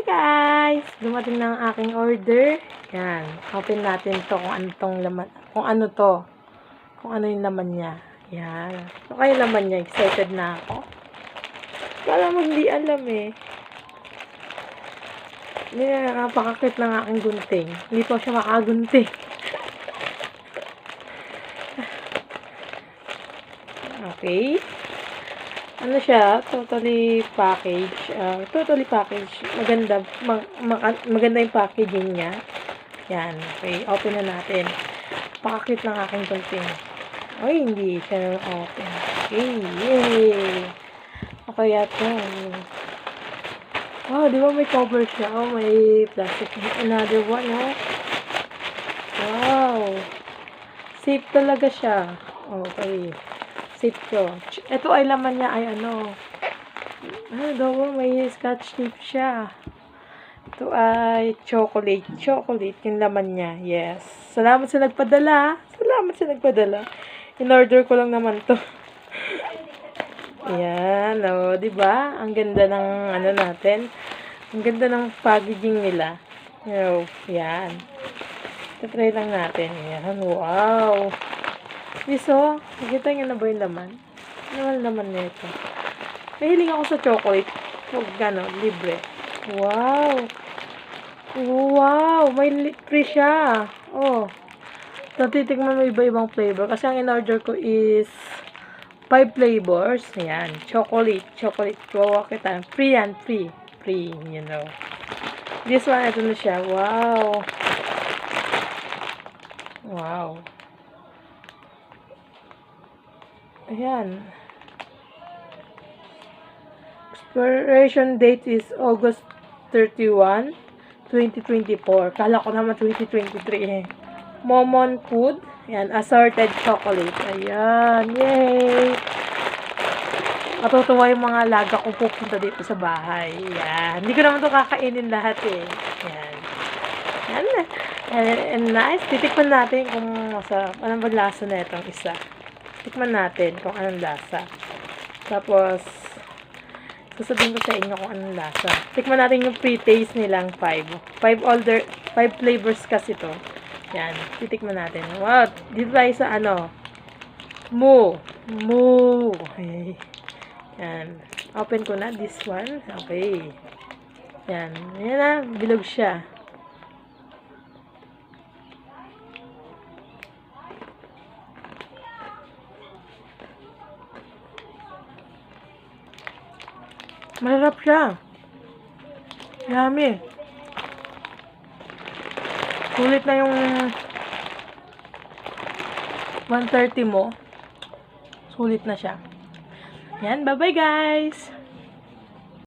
guys! Dumating na ang aking order. Yan. Open natin to kung ano tong laman. Kung ano to. Kung ano yung laman niya. Yan. Ano kaya laman niya? Excited na ako. Wala mo hindi alam eh. Hindi na nakapakakit ng aking gunting. Hindi pa siya makagunting. Okay. Ano siya? Totally package. Maganda. Maganda yung packaging niya. Yan. Okay. Open na natin. Pakakit ng aking gunting. Ay, hindi siya open. Okay. Yay! Okay, ito. Wow, di ba may cover siya? Oh, may plastic. Another one, oh. Wow. Safe talaga siya. Okay. Safe to. Ito ay laman niya ay ano. Ano daw, may scotch tape siya. Ito ay chocolate. Chocolate yung laman niya. Yes. Salamat sa nagpadala. Salamat sa nagpadala. In-order ko lang naman to. Yan, oh, 'di ba? Ang ganda ng ano natin. Ang ganda ng packaging nila. Oh, yan. Try lang natin. Yan. Wow. Miso, nakita niyo na ba yung laman? Ano ang laman nito? Mahilig ako sa chocolate. Huwag gano'n, libre. Wow. Wow, may free siya. Oh. Natitikman mo iba-ibang flavor. Kasi ang in-order ko is 5 flavors. Ayan. Chocolate. Chocolate. Kawawa kita. Free yan. Free. Free. You know. This one, ito na siya. Wow. Wow. Ayan. Expiration date is August 31, 2024. Kala ko naman 2023 eh. Momon Food. Ayan, assorted chocolate. Ayan, yay! Matutuwa yung mga laga kung pupunta dito sa bahay. Ayan. Hindi ko naman ito kakainin lahat eh. Ayan. Ayan. And nice. Titikman natin kung anong ba lasa na itong isa. Tikman natin kung anong lasa. Tapos, sasabihin ko sa inyo kung anong lasa. Tikman natin yung pre-taste nilang 5. 5 flavors kasi to. Yan. Titikman natin. Wow. Dito tayo sa ano. Moo. Okay. Yan. Open ko na. This one. Okay. Yan. Yan na. Bilog siya. Masarap siya. Yummy. Sulit na yung 130 mo. Sulit na siya. Yan. Bye-bye guys.